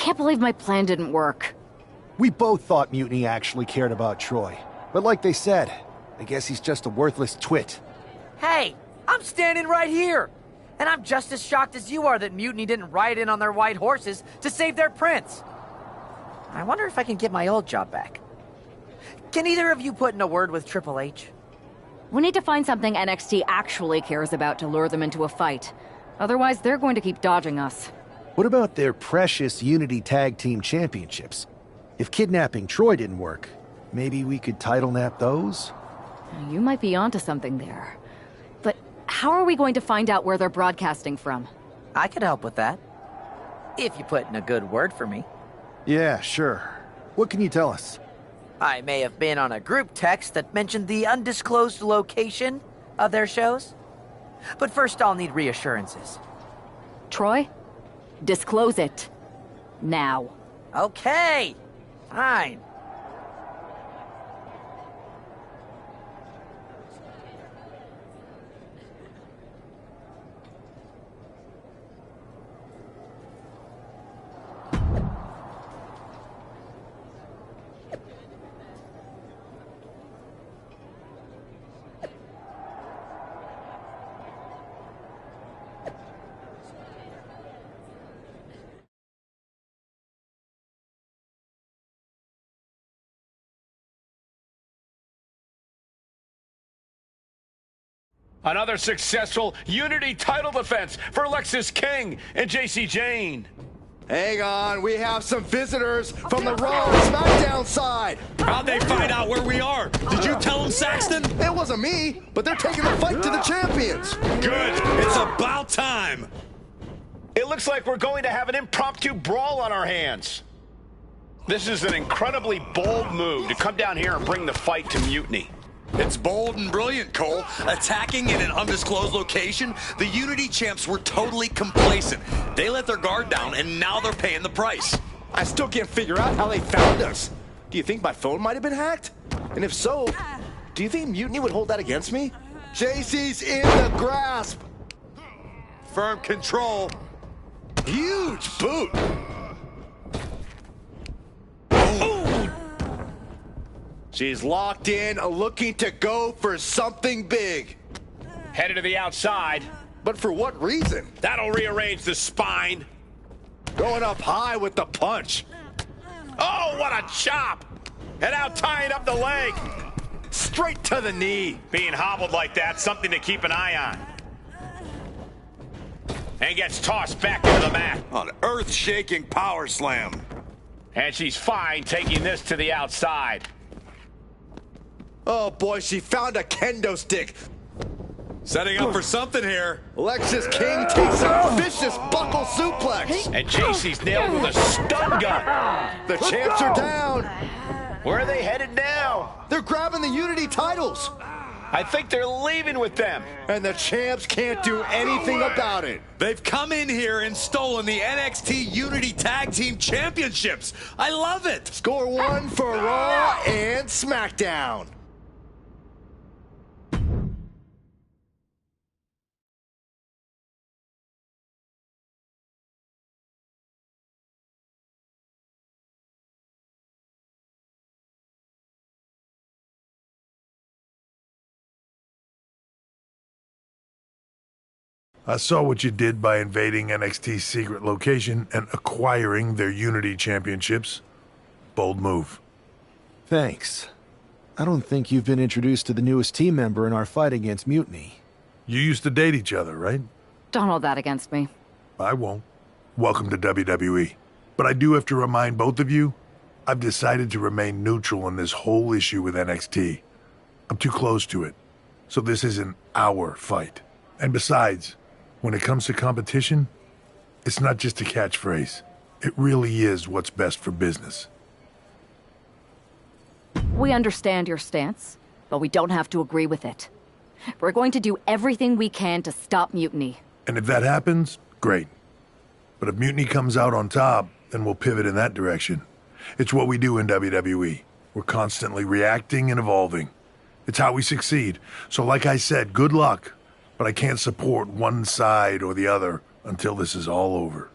can't believe my plan didn't work. We both thought Mutiny actually cared about Troy. But like they said, I guess he's just a worthless twit. Hey, I'm standing right here. And I'm just as shocked as you are that Mutiny didn't ride in on their white horses to save their prince. I wonder if I can get my old job back. Can either of you put in a word with Triple H? We need to find something NXT actually cares about to lure them into a fight. Otherwise, they're going to keep dodging us. What about their precious Unity Tag Team Championships? If kidnapping Troy didn't work, maybe we could title nap those? You might be onto something there. But how are we going to find out where they're broadcasting from? I could help with that. If you put in a good word for me. Yeah, sure. What can you tell us? I may have been on a group text that mentioned the undisclosed location of their shows. But first I'll need reassurances. Troy? Disclose it. Now. Okay. Fine. Another successful Unity title defense for Lexis King and JC Jane. Hang on, we have some visitors from the Raw and SmackDown side. How'd they find out where we are? Did you tell them, Saxton? It wasn't me, but they're taking the fight to the champions. Good. It's about time. It looks like we're going to have an impromptu brawl on our hands. This is an incredibly bold move to come down here and bring the fight to Mutiny. It's bold and brilliant, Cole. Attacking in an undisclosed location, the Unity champs were totally complacent. They let their guard down, and now they're paying the price. I still can't figure out how they found us. Do you think my phone might have been hacked? And if so, do you think Mutiny would hold that against me? JC's in the grasp. Firm control. Huge boot. She's locked in, looking to go for something big. Headed to the outside. But for what reason? That'll rearrange the spine. Going up high with the punch. Oh, what a chop! And now tying up the leg. Straight to the knee. Being hobbled like that, something to keep an eye on. And gets tossed back into the mat. An earth-shaking power slam. And she's fine taking this to the outside. Oh boy, she found a kendo stick. Setting up for something here. Lexis King takes a vicious buckle suplex. And JC's nailed with a stun gun. The champs are down. Where are they headed now? They're grabbing the Unity titles. I think they're leaving with them. And the champs can't do anything about it. They've come in here and stolen the NXT Unity Tag Team Championships. I love it. Score one for Raw and SmackDown. I saw what you did by invading NXT's secret location and acquiring their Unity championships. Bold move. Thanks. I don't think you've been introduced to the newest team member in our fight against Mutiny. You used to date each other, right? Don't hold that against me. I won't. Welcome to WWE. But I do have to remind both of you, I've decided to remain neutral in this whole issue with NXT. I'm too close to it, so this isn't our fight. And besides, when it comes to competition, it's not just a catchphrase. It really is what's best for business. We understand your stance, but we don't have to agree with it. We're going to do everything we can to stop Mutiny. And if that happens, great. But if Mutiny comes out on top, then we'll pivot in that direction. It's what we do in WWE. We're constantly reacting and evolving. It's how we succeed. So like I said, good luck. But I can't support one side or the other until this is all over.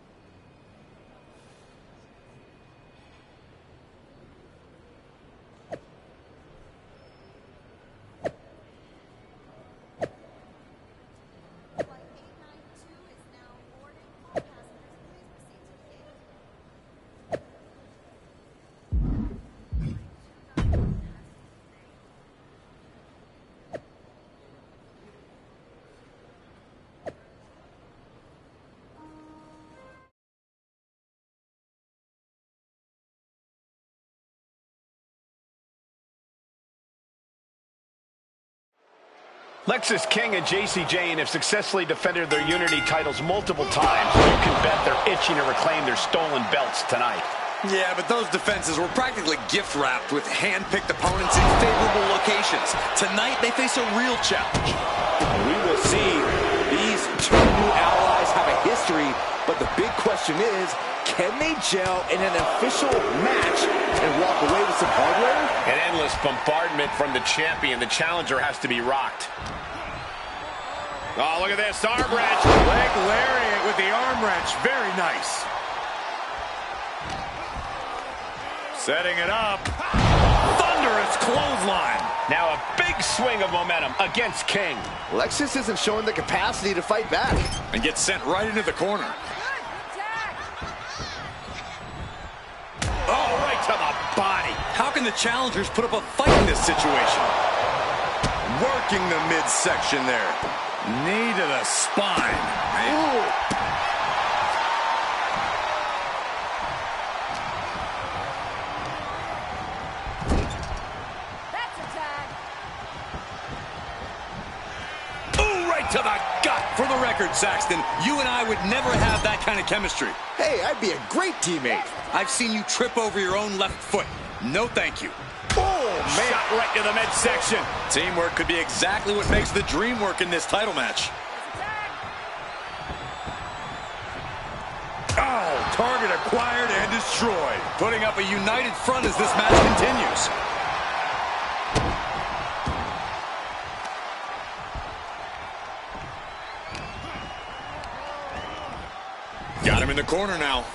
Lexis King and JC Jane have successfully defended their Unity titles multiple times. You can bet they're itching to reclaim their stolen belts tonight. Yeah, but those defenses were practically gift-wrapped with hand-picked opponents in favorable locations. Tonight, they face a real challenge. We will see. These two new allies have a history, but the big question is, can they gel in an official match and walk away with some hardware? An endless bombardment from the champion. The challenger has to be rocked. Oh, look at this. Arm wrench. Leg lariat with the arm wrench. Very nice. Setting it up. Thunderous clothesline. Now a big swing of momentum against King. Lexis isn't showing the capacity to fight back. And gets sent right into the corner. Oh, right to the body. How can the challengers put up a fight in this situation? Working the midsection there. Knee to the spine. Ooh. To the gut. For the record, Saxton, you and I would never have that kind of chemistry. Hey, I'd be a great teammate. I've seen you trip over your own left foot. No thank you. Oh, man. Shot right to the midsection. Teamwork could be exactly what makes the dream work in this title match. Oh, target acquired and destroyed. Putting up a united front as this match continues. Got him in the corner now.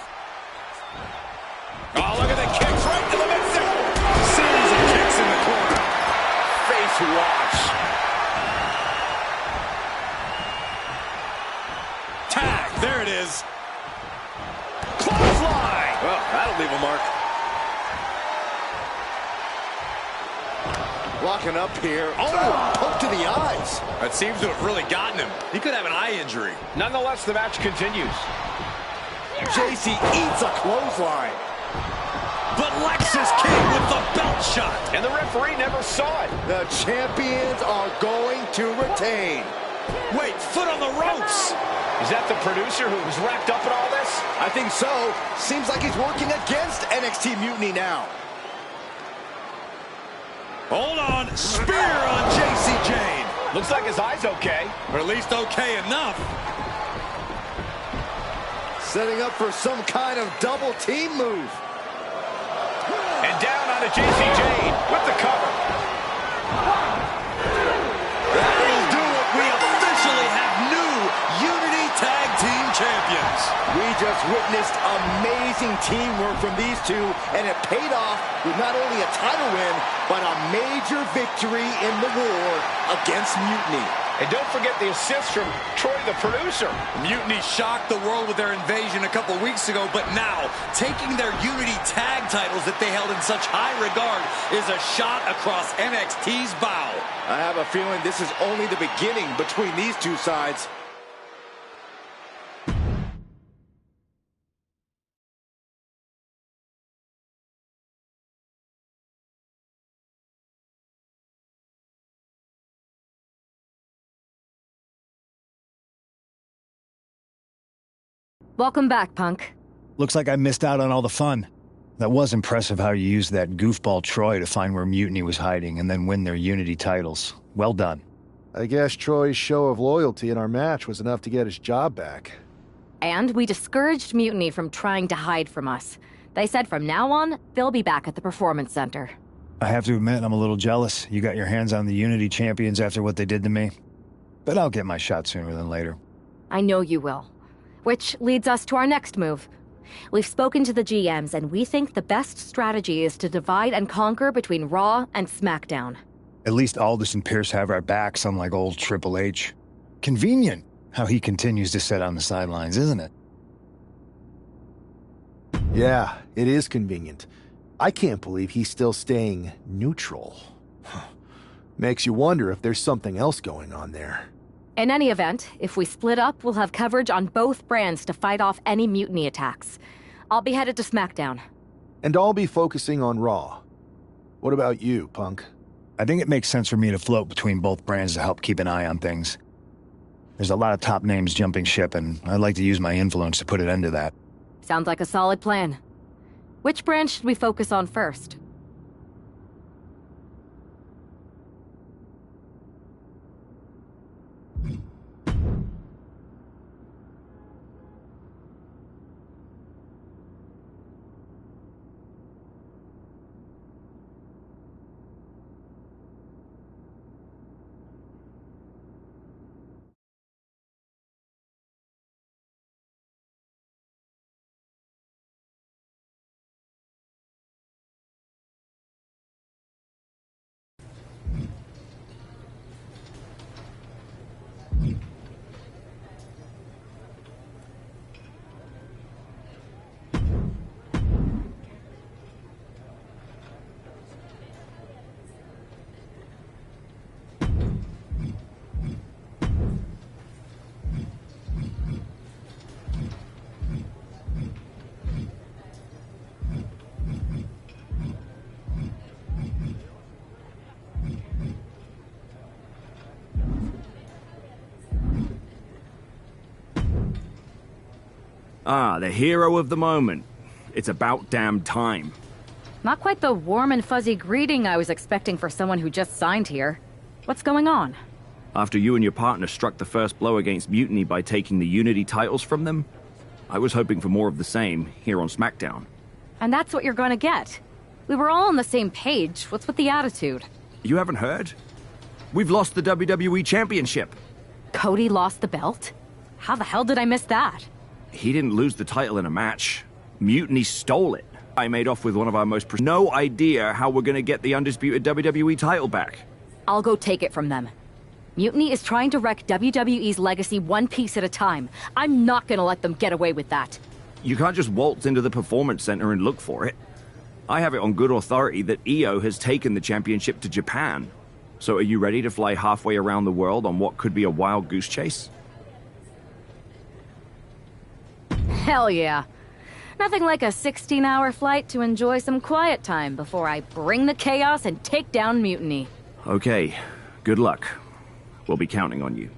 Oh, look at the kicks right to the midsection. Series of kicks in the corner. Face wash. Tag, there it is. Clothesline. Well, that'll leave a mark. Locking up here. Oh, poke to the eyes. That seems to have really gotten him. He could have an eye injury. Nonetheless, the match continues. JC eats a clothesline. But Lexis King with the belt shot. And the referee never saw it. The champions are going to retain. Wait, foot on the ropes. Is that the producer who was wrapped up in all this? I think so. Seems like he's working against NXT Mutiny now. Hold on. Spear on JC Jane. Looks like his eye's okay. Or at least okay enough. Setting up for some kind of double team move. And down onto JC Jane with the cover. That'll do it. We officially have new Unity Tag Team Champions. We just witnessed amazing teamwork from these two, and it paid off with not only a title win, but a major victory in the war against Mutiny. And don't forget the assist from Troy, the producer. Mutiny shocked the world with their invasion a couple weeks ago, but now, taking their Unity tag titles that they held in such high regard is a shot across NXT's bow. I have a feeling this is only the beginning between these two sides. Welcome back, Punk. Looks like I missed out on all the fun. That was impressive how you used that goofball Troy to find where Mutiny was hiding and then win their Unity titles. Well done. I guess Troy's show of loyalty in our match was enough to get his job back. And we discouraged Mutiny from trying to hide from us. They said from now on, they'll be back at the Performance Center. I have to admit, I'm a little jealous. You got your hands on the Unity champions after what they did to me. But I'll get my shot sooner than later. I know you will. Which leads us to our next move. We've spoken to the GMs, and we think the best strategy is to divide and conquer between Raw and SmackDown. At least Aldous and Pierce have our backs, unlike old Triple H. Convenient how he continues to sit on the sidelines, isn't it? Yeah, it is convenient. I can't believe he's still staying neutral. Makes you wonder if there's something else going on there. In any event, if we split up, we'll have coverage on both brands to fight off any Mutiny attacks. I'll be headed to SmackDown. And I'll be focusing on Raw. What about you, Punk? I think it makes sense for me to float between both brands to help keep an eye on things. There's a lot of top names jumping ship, and I'd like to use my influence to put an end to that. Sounds like a solid plan. Which brand should we focus on first? Ah, the hero of the moment. It's about damn time. Not quite the warm and fuzzy greeting I was expecting for someone who just signed here. What's going on? After you and your partner struck the first blow against Mutiny by taking the Unity titles from them, I was hoping for more of the same here on SmackDown. And that's what you're gonna get. We were all on the same page. What's with the attitude? You haven't heard? We've lost the WWE Championship. Cody lost the belt? How the hell did I miss that? He didn't lose the title in a match. Mutiny stole it. I made off with one of our most... No idea how we're gonna get the undisputed WWE title back. I'll go take it from them. Mutiny is trying to wreck WWE's legacy one piece at a time. I'm not gonna let them get away with that. You can't just waltz into the Performance Center and look for it. I have it on good authority that EO has taken the championship to Japan. So are you ready to fly halfway around the world on what could be a wild goose chase? Hell yeah. Nothing like a 16-hour flight to enjoy some quiet time before I bring the chaos and take down Mutiny. Okay, good luck. We'll be counting on you.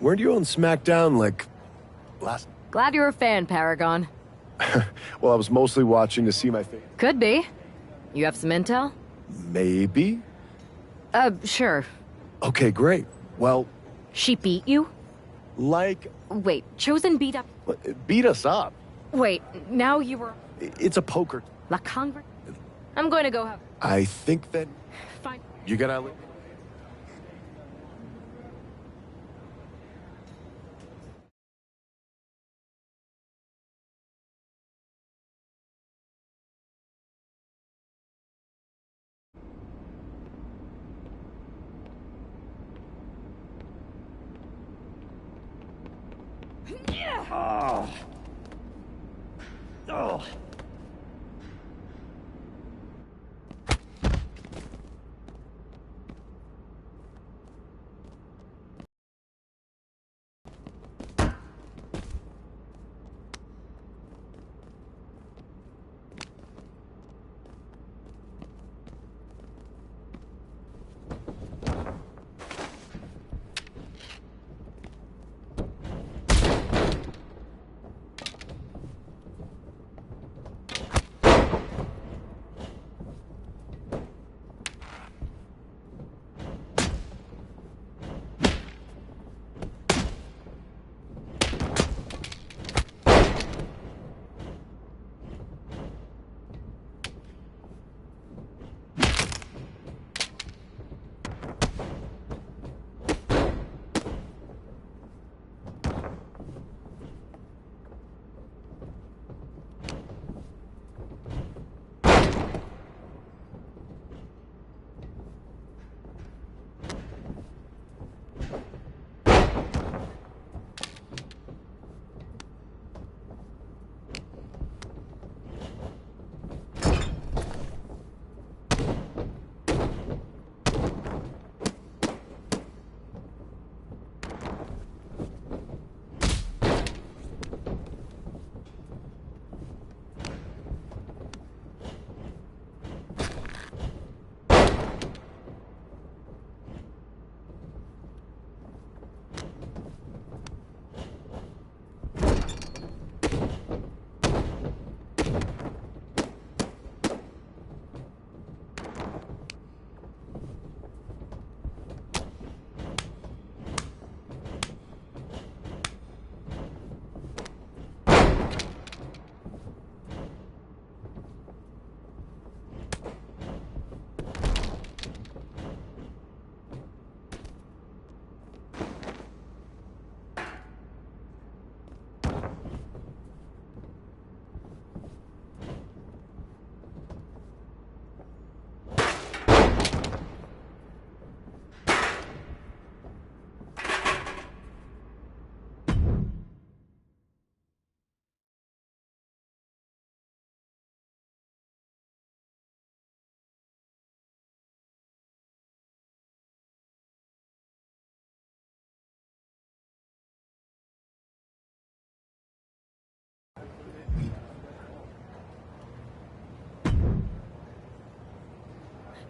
Weren't you on SmackDown, like, last... Glad you're a fan, Paragon. Well, I was mostly watching to see my face. Could be. You have some intel? Maybe? Sure. Okay, great. Well... She beat you? Like... Wait, Chosen beat up... Beat us up. Wait, now you were... It's a poker. La Congre? I'm going to go have... I think that... Fine. You gotta... Oh. Oh.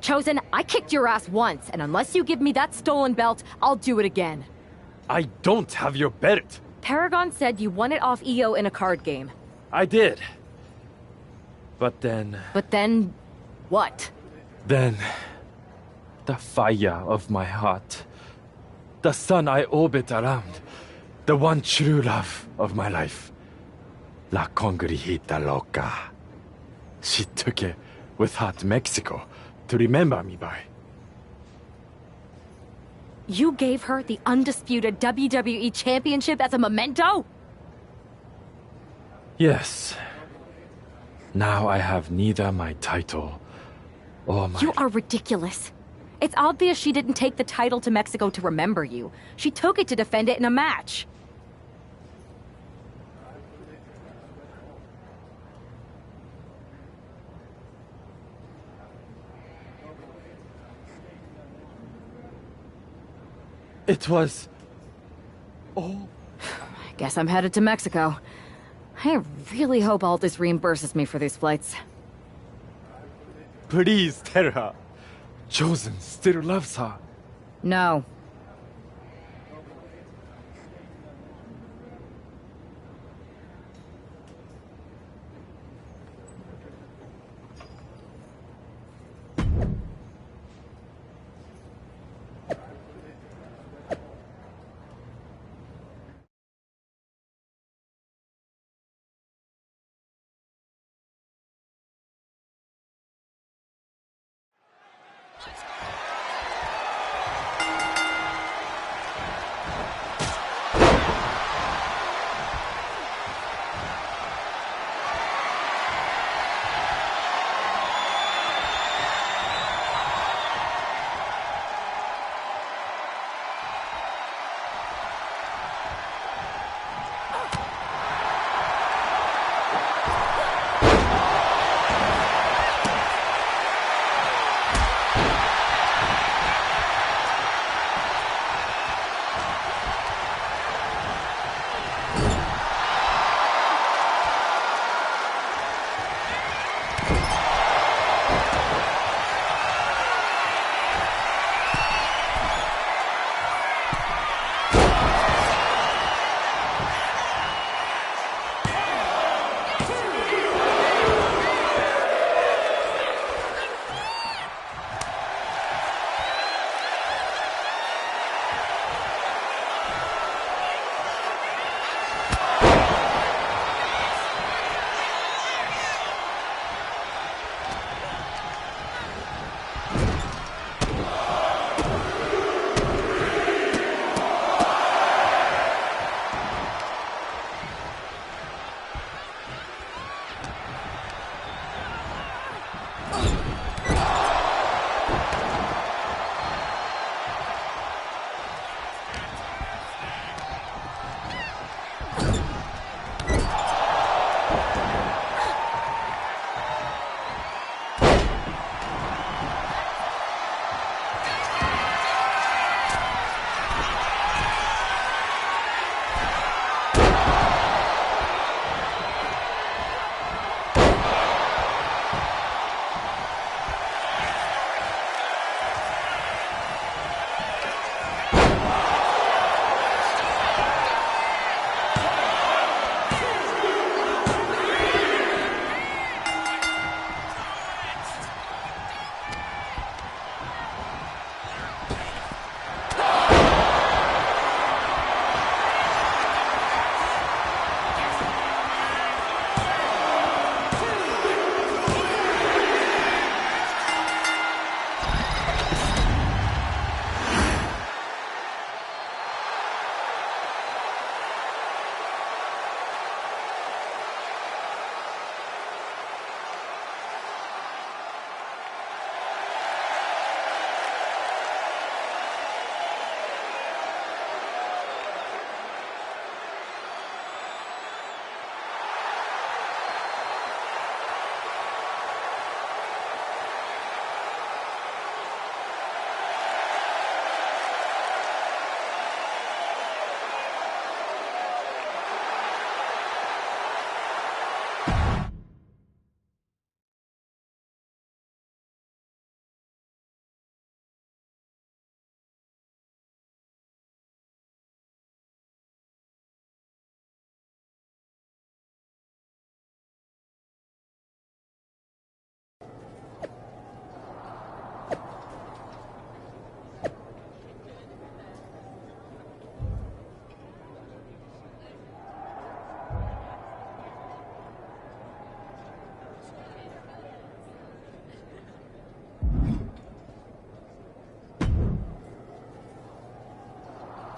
Chosen, I kicked your ass once, and unless you give me that stolen belt, I'll do it again. I don't have your belt. Paragon said you won it off EO in a card game. I did. But then... But then... what? Then... the fire of my heart. The sun I orbit around. The one true love of my life. La Congrijita Loca. She took it with her to Mexico to remember me by. You gave her the undisputed WWE Championship as a memento? Yes. Now I have neither my title or my... You are ridiculous. It's obvious she didn't take the title to Mexico to remember you. She took it to defend it in a match. It was... oh... I guess I'm headed to Mexico. I really hope Aldous reimburses me for these flights. Please tell her. Chosen still loves her. No.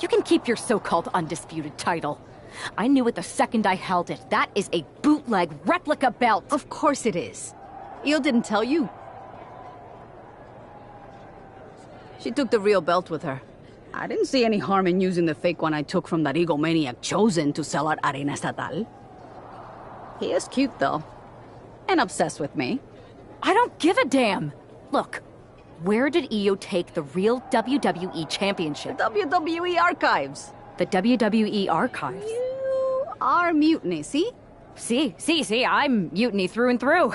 You can keep your so-called undisputed title. I knew it the second I held it. That is a bootleg replica belt. Of course it is. Io didn't tell you. She took the real belt with her. I didn't see any harm in using the fake one I took from that egomaniac Chosen to sell at Arena Estatal. He is cute, though. And obsessed with me. I don't give a damn. Look, where did Io take the real WWE Championship? The WWE Archives. The WWE Archives? You are Mutiny, see? See, I'm Mutiny through and through.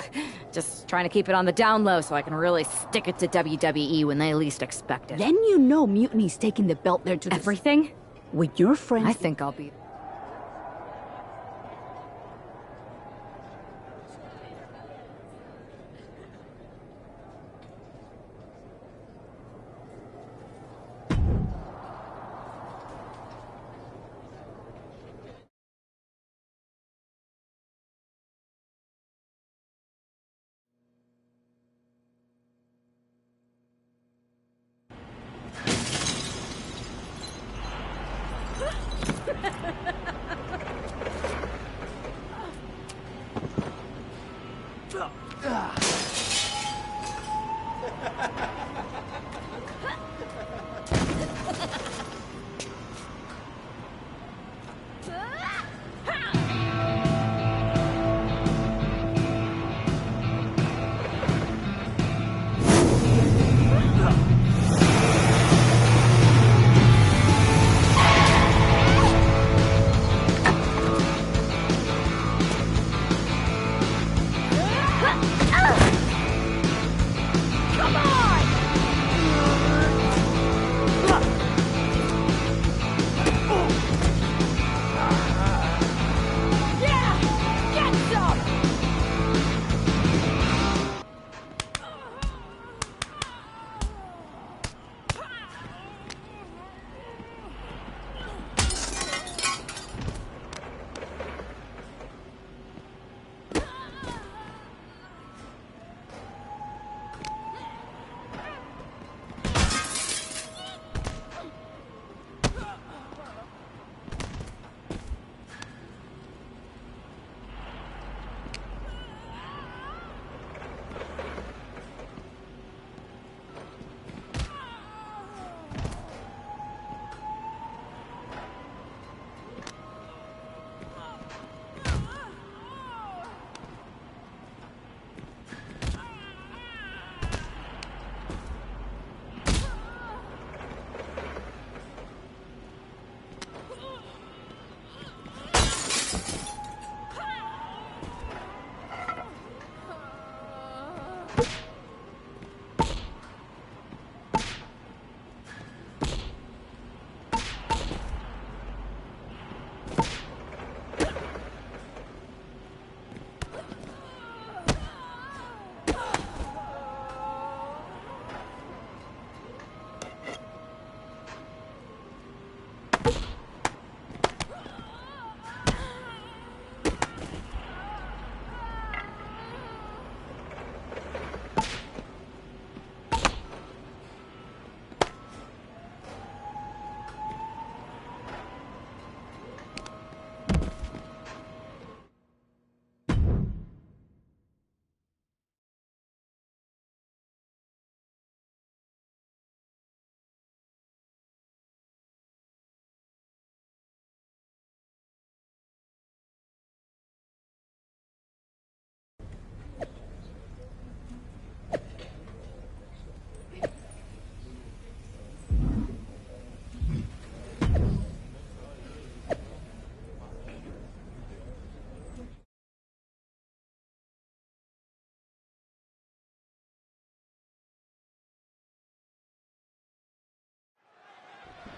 Just trying to keep it on the down low so I can really stick it to WWE when they least expect it. Then you know Mutiny's taking the belt there to everything? With your friends. I think I'll be...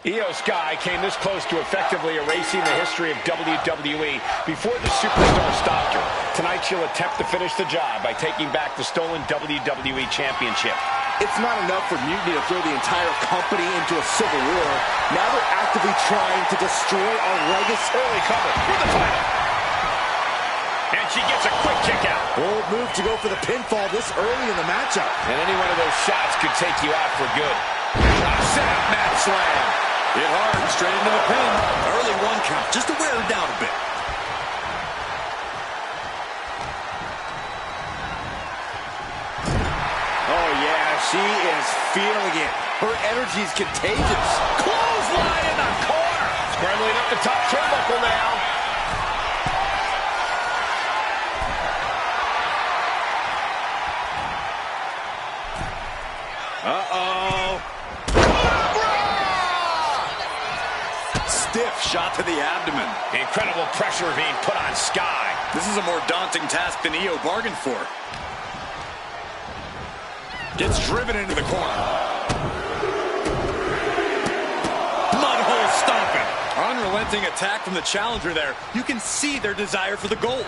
Io Sky came this close to effectively erasing the history of WWE before the superstar stopped her. Tonight she'll attempt to finish the job by taking back the stolen WWE Championship. It's not enough for Mutiny to throw the entire company into a civil war. Now they're actively trying to destroy our legacy. Early cover for the title. And she gets a quick kick out. Bold move to go for the pinfall this early in the matchup. And any one of those shots could take you out for good. Set up mat slam. Hit hard, straight into the pin. Early 1 count, just to wear her down a bit. Oh, yeah, she is feeling it. Her energy is contagious. Clothesline in the corner. Scrambling up the top turnbuckle now. Uh-oh. Stiff shot to the abdomen. Incredible pressure being put on Sky. This is a more daunting task than Io bargained for. Gets driven into the corner. Mudhole stomping. Unrelenting attack from the challenger there. You can see their desire for the gold.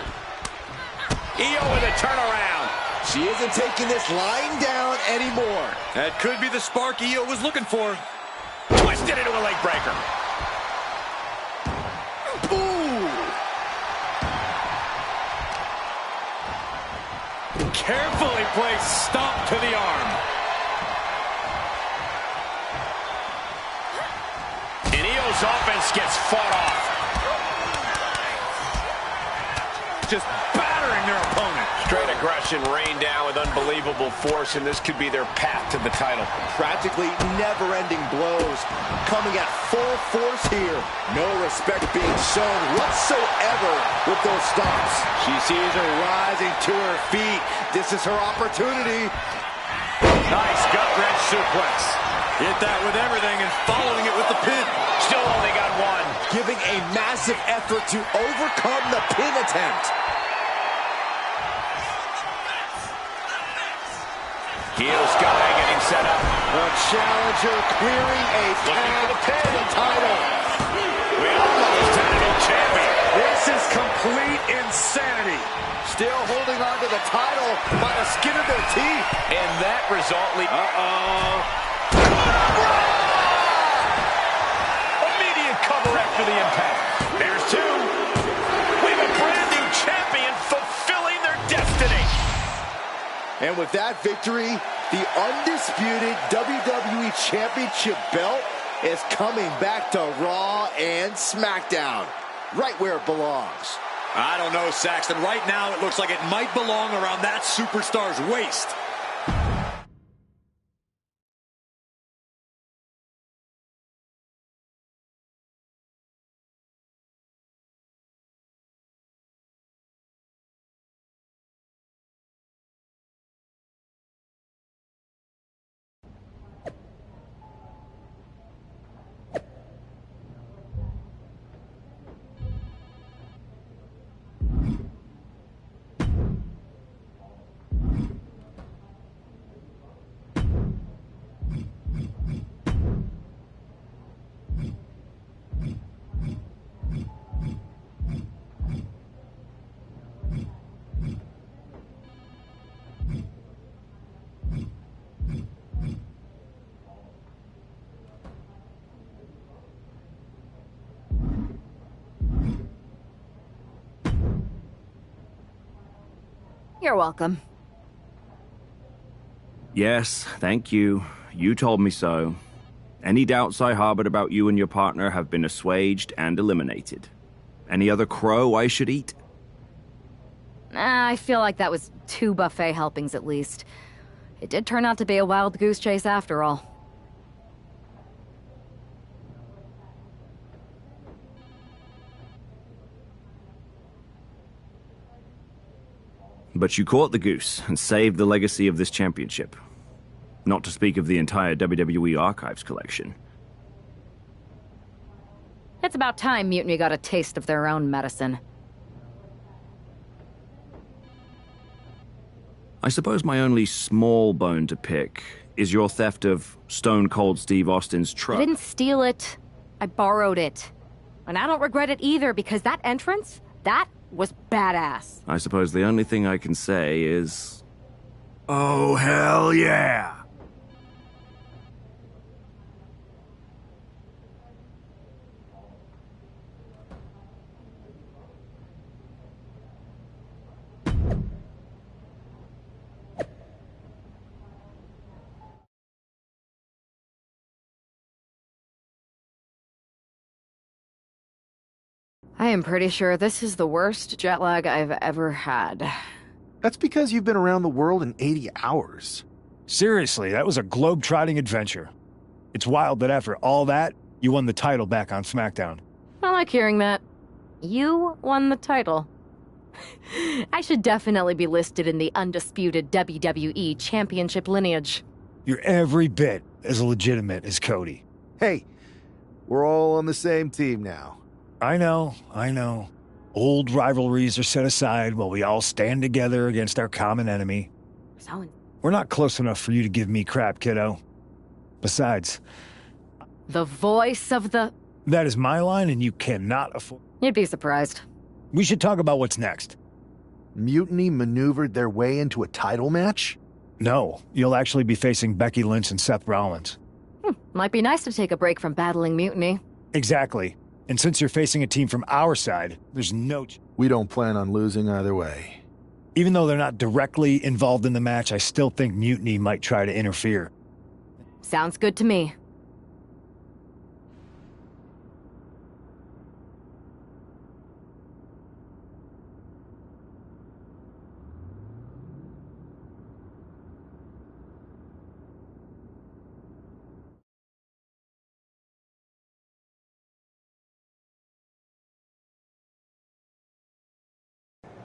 Io with a turnaround. She isn't taking this lying down anymore. That could be the spark Io was looking for. Twisted into a leg breaker. Ooh. Carefully placed stomp to the arm. And Io's offense gets fought off. Just battering their opponent. Straight aggression rained down with unbelievable force, and this could be their path to the title. Practically never-ending blows coming at full force here. No respect being shown whatsoever with those stomps. She sees her rising to her feet. This is her opportunity. Nice gut-wrench suplex. Hit that with everything and following it with the pin. Still only got one. Giving a massive effort to overcome the pin attempt. Heel Sky getting set up. The challenger clearing a path to the title. We almost had a new champion. This is complete insanity. Still holding on to the title by the skin of their teeth. And that result leads... Immediate cover after the impact. There's two. We have a brand new champion fulfilling their destiny. And with that victory, the undisputed WWE Championship belt is coming back to Raw and SmackDown, right where it belongs. I don't know, Saxton. Right now, it looks like it might belong around that superstar's waist. You're welcome. Yes, thank you. You told me so. Any doubts I harbored about you and your partner have been assuaged and eliminated. Any other crow I should eat? I feel like that was 2 buffet helpings at least. It did turn out to be a wild goose chase after all. But you caught the goose and saved the legacy of this championship. Not to speak of the entire WWE Archives collection. It's about time Mutiny got a taste of their own medicine. I suppose my only small bone to pick is your theft of Stone Cold Steve Austin's truck. I didn't steal it. I borrowed it. And I don't regret it either, because that entrance, that was badass. I suppose the only thing I can say is... Oh, hell yeah! I am pretty sure this is the worst jet lag I've ever had. That's because you've been around the world in 80 hours. Seriously, that was a globe-trotting adventure. It's wild that after all that, you won the title back on SmackDown. I like hearing that. You won the title. I should definitely be listed in the undisputed WWE Championship lineage. You're every bit as legitimate as Cody. Hey, we're all on the same team now. I know. Old rivalries are set aside while we all stand together against our common enemy. We're not close enough for you to give me crap, kiddo. Besides... The voice of the... That is my line, and you cannot afford... You'd be surprised. We should talk about what's next. Mutiny maneuvered their way into a title match? No, you'll actually be facing Becky Lynch and Seth Rollins. Might be nice to take a break from battling Mutiny. Exactly. And since you're facing a team from our side, there's no... We don't plan on losing either way. Even though they're not directly involved in the match, I still think Mutiny might try to interfere. Sounds good to me.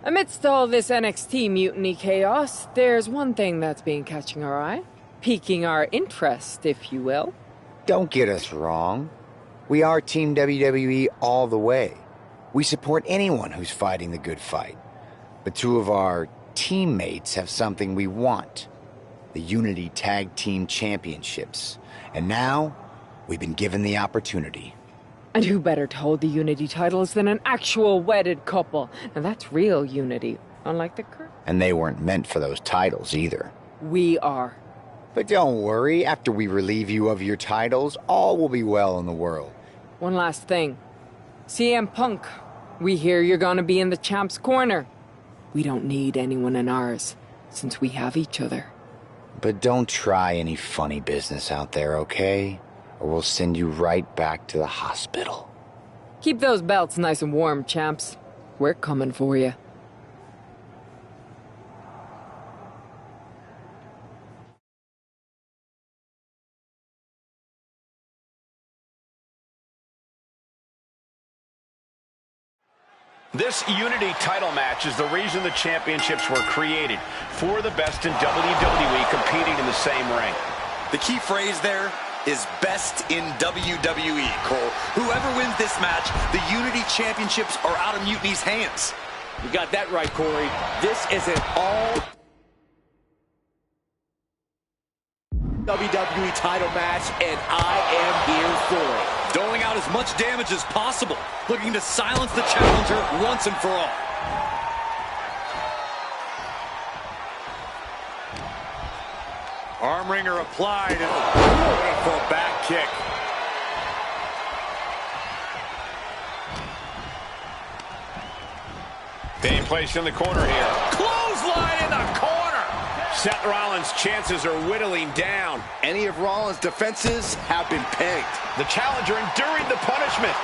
Amidst all this NXT mutiny chaos, there's one thing that's been catching our eye. Piquing our interest, if you will. Don't get us wrong. We are Team WWE all the way. We support anyone who's fighting the good fight. But two of our teammates have something we want. The Unity Tag Team Championships. And now, we've been given the opportunity. And who better to hold the Unity titles than an actual wedded couple? Now that's real unity, unlike the current. And they weren't meant for those titles either. We are. But don't worry, after we relieve you of your titles, all will be well in the world. One last thing. CM Punk, we hear you're gonna be in the champ's corner. We don't need anyone in ours, since we have each other. But don't try any funny business out there, okay? Or we'll send you right back to the hospital. Keep those belts nice and warm, champs. We're coming for you. This Unity title match is the reason the championships were created, for the best in WWE competing in the same ring. The key phrase there is best in WWE, Cole. Whoever wins this match, the Unity Championships are out of Mutiny's hands. You got that right, Corey. This is an all WWE title match, and I am here for it. Doling out as much damage as possible, looking to silence the challenger once and for all. Arm wringer applied, and beautiful back kick. Being placed in the corner here. Clothesline in the corner. Seth Rollins' chances are whittling down. Any of Rollins' defenses have been pegged. The challenger enduring the punishment.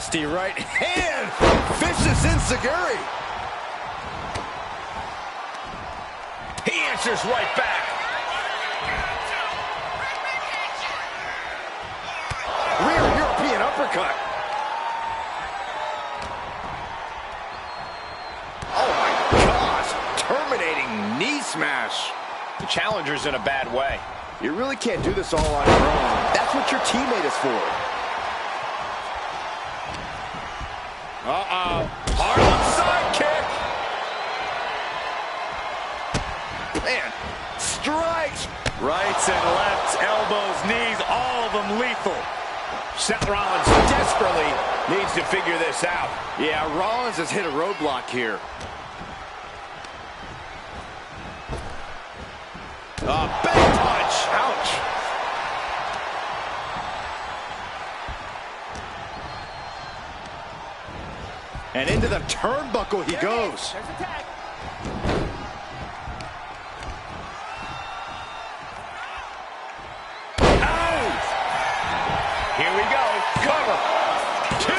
Nasty right hand. Vicious enziguri. He answers right back. Rear European uppercut. Oh my gosh. Terminating knee smash. The challenger's in a bad way. You really can't do this all on your own. That's what your teammate is for. Harlem sidekick. Man, strikes. Rights and lefts, elbows, knees, all of them lethal. Seth Rollins desperately needs to figure this out. Yeah, Rollins has hit a roadblock here. Big punch. Ouch. And into the turnbuckle he goes. There's a tag. Here we go. Cover. 2.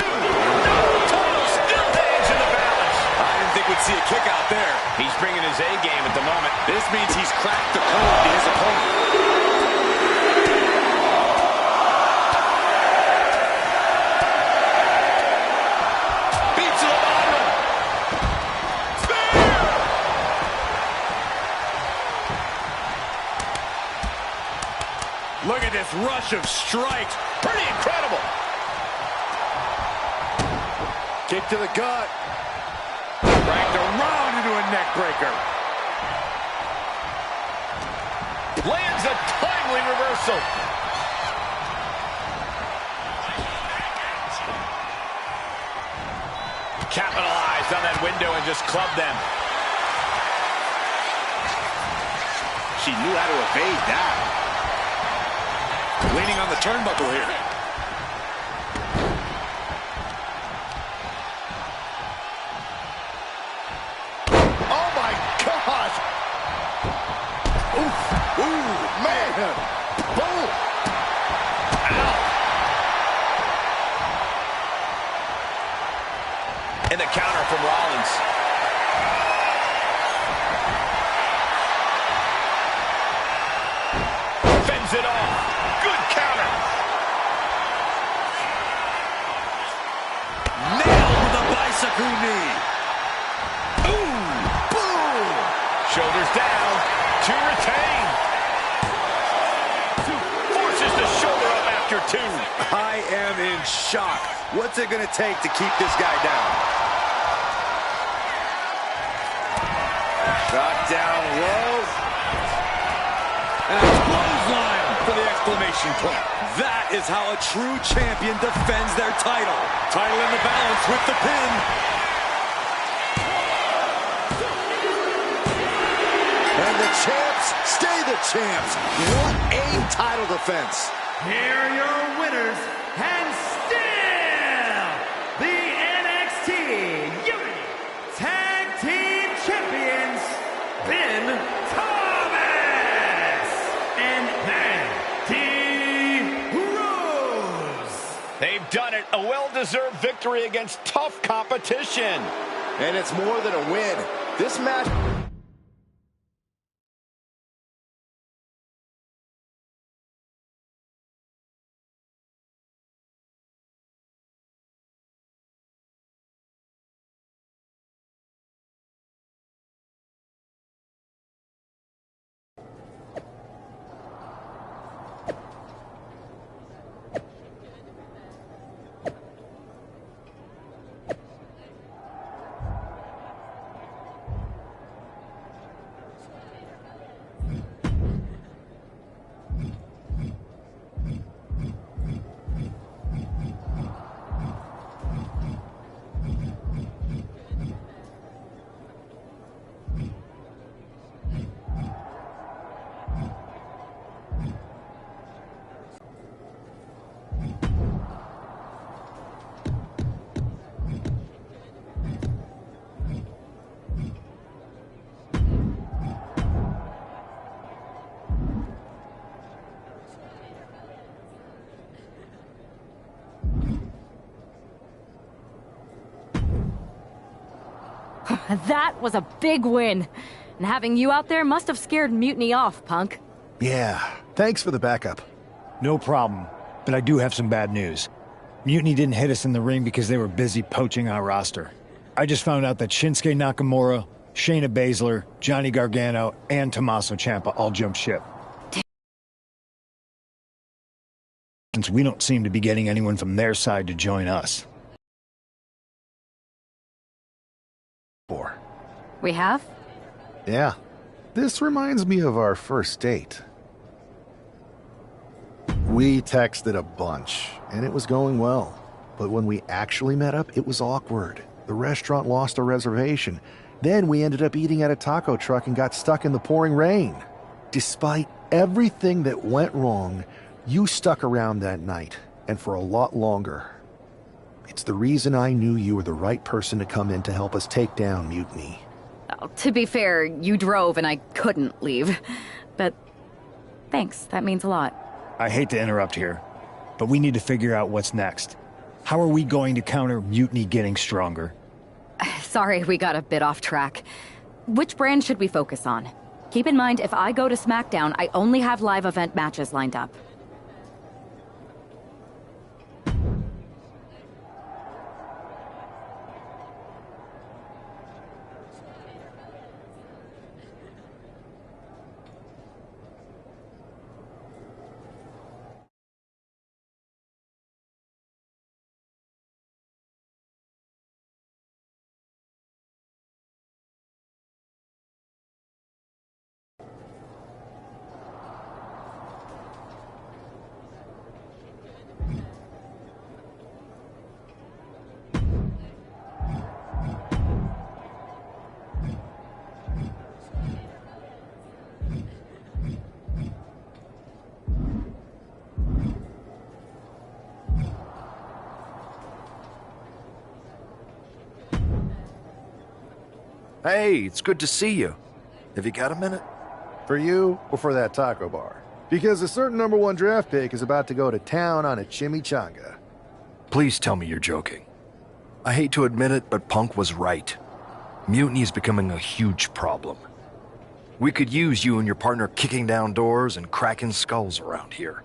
Total still hands in the balance. I didn't think we'd see a kick out there. He's bringing his A game at the moment. This means he's cracked the code to his opponent. Beats to the bottom. Spear! Look at this rush of strikes. Pretty incredible. Kick to the gut. Dragged around into a neck breaker. Lands a timely reversal. Capitalized on that window and just clubbed them. She knew how to evade that. Leaning on the turnbuckle here. Oh my gosh! Ooh, man! Boom! Ow! And the counter from Rollins. Fends it off. Good counter. Nailed with a bicycle knee. Ooh! Boom! Shoulders down to retain. Forces the shoulder up after 2. I am in shock. What's it going to take to keep this guy down? Shot down low. And a clothesline for the exclamation point. That is how a true champion defends their title. Title in the balance with the pin. And the champs stay the champs. What a title defense. Here are your winners, and still the NXT United Tag Team Champions, Ben Thomas and Mandy Rose. They've done it. A well-deserved victory against tough competition. And it's more than a win. This match... That was a big win. And having you out there must have scared Mutiny off, Punk. Yeah, thanks for the backup. No problem, but I do have some bad news. Mutiny didn't hit us in the ring because they were busy poaching our roster. I just found out that Shinsuke Nakamura, Shayna Baszler, Johnny Gargano, and Tommaso Ciampa all jumped ship. Since we don't seem to be getting anyone from their side to join us. We have? Yeah. This reminds me of our first date. We texted a bunch, and it was going well. But when we actually met up, it was awkward. The restaurant lost a reservation. Then we ended up eating at a taco truck and got stuck in the pouring rain. Despite everything that went wrong, you stuck around that night, and for a lot longer. It's the reason I knew you were the right person to come in to help us take down Mutiny. Oh, to be fair, you drove and I couldn't leave. But thanks, that means a lot. I hate to interrupt here, but we need to figure out what's next. How are we going to counter Mutiny getting stronger? Sorry, we got a bit off track. Which brand should we focus on? Keep in mind, if I go to SmackDown, I only have live event matches lined up. Hey, it's good to see you. Have you got a minute? For you or for that taco bar? Because a certain #1 draft pick is about to go to town on a chimichanga. Please tell me you're joking. I hate to admit it, but Punk was right. Mutiny is becoming a huge problem. We could use you and your partner kicking down doors and cracking skulls around here.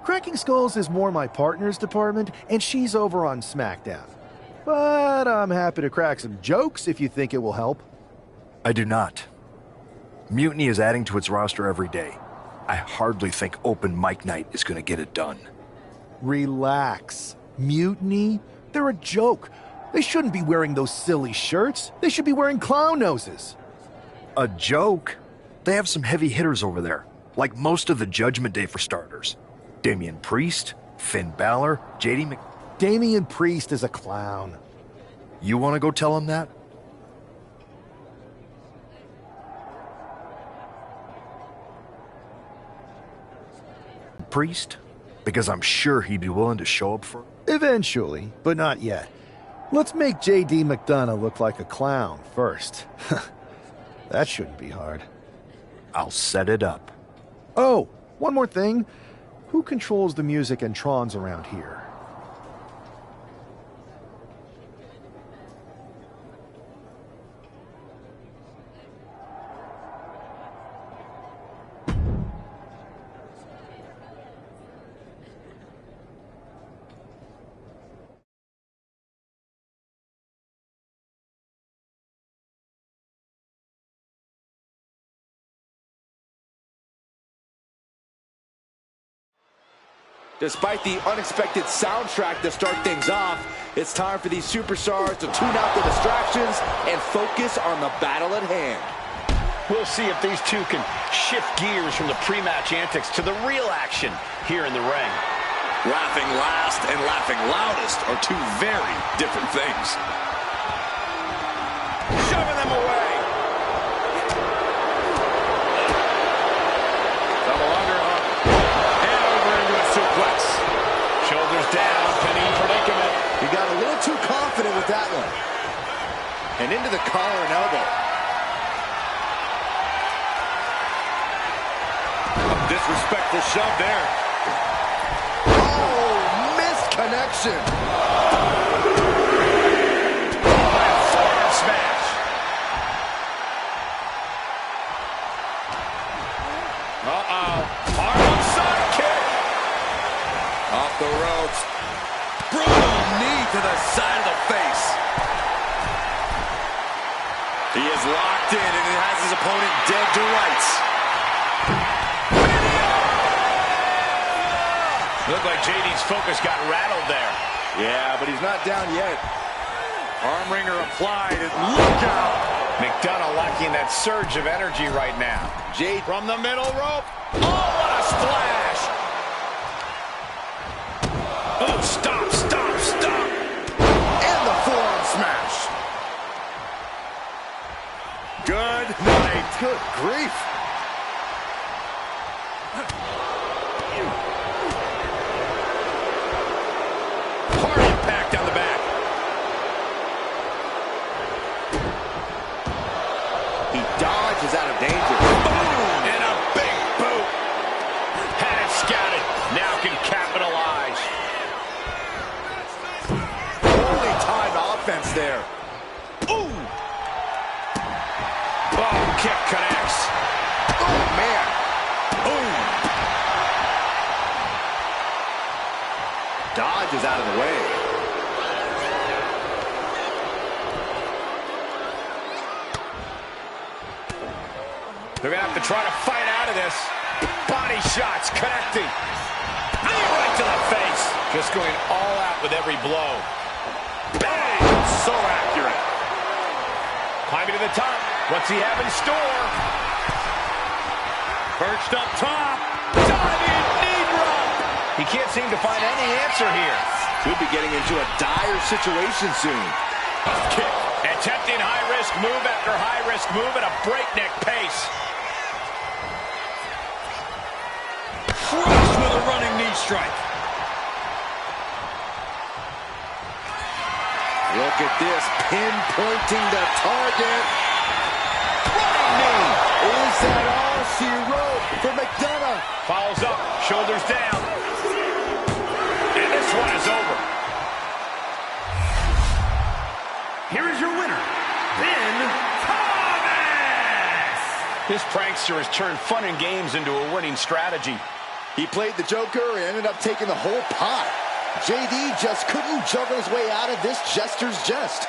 Cracking skulls is more my partner's department, and she's over on SmackDown. But I'm happy to crack some jokes if you think it will help. I do not. Mutiny is adding to its roster every day. I hardly think open mic night is going to get it done. Relax. Mutiny? They're a joke. They shouldn't be wearing those silly shirts. They should be wearing clown noses. A joke? They have some heavy hitters over there, like most of the Judgment Day for starters. Damian Priest, Finn Balor, JD Damian Priest is a clown. You want to go tell him that? Priest? Because I'm sure he'd be willing to show up for... Eventually, but not yet. Let's make J.D. McDonough look like a clown first. That shouldn't be hard. I'll set it up. Oh, one more thing. Who controls the music and trons around here? Despite the unexpected soundtrack to start things off, it's time for these superstars to tune out the distractions and focus on the battle at hand. We'll see if these two can shift gears from the pre-match antics to the real action here in the ring. Laughing last and laughing loudest are two very different things. Shoving them away. Double underhook. And over into a suplex. Shoulders down, pinning predicament. He got a little too confident with that one. And into the collar and elbow. A disrespectful shove there. Oh, missed connection. Forward smash. He is locked in and has his opponent dead to rights. Looked like JD's focus got rattled there. Yeah, but he's not down yet. Arm wringer applied, and look out! McDonough lacking that surge of energy right now. Jade from the middle rope. Oh, what a splash! Oh, stop, stop, stop! And the forearm smash. Good night. Good grief. Hard impact on the back. He dodges out of danger. Boom! And a big boot. Had it scouted. Now can capitalize. Holy timed offense there. Ooh! Oh, kick connects. Oh, man. Ooh! Dodges out of the way. They're going to have to try to fight out of this. Body shots connecting. Knee right to the face. Just going all out with every blow. Bang! So accurate. Climbing to the top. What's he have in store? Perched up top. Diving knee drop. He can't seem to find any answer here. Could be getting into a dire situation soon. Kick. Attempting high-risk move after high-risk move at a breakneck pace. Crushed with a running knee strike. Look at this, pinpointing the target. Running knee. Is that all she wrote for McDonough? Follows up, shoulders down. And this one is over. Here is your winner, Ben Thomas! This prankster has turned fun and games into a winning strategy. He played the Joker and ended up taking the whole pot. JD just couldn't juggle his way out of this jester's jest.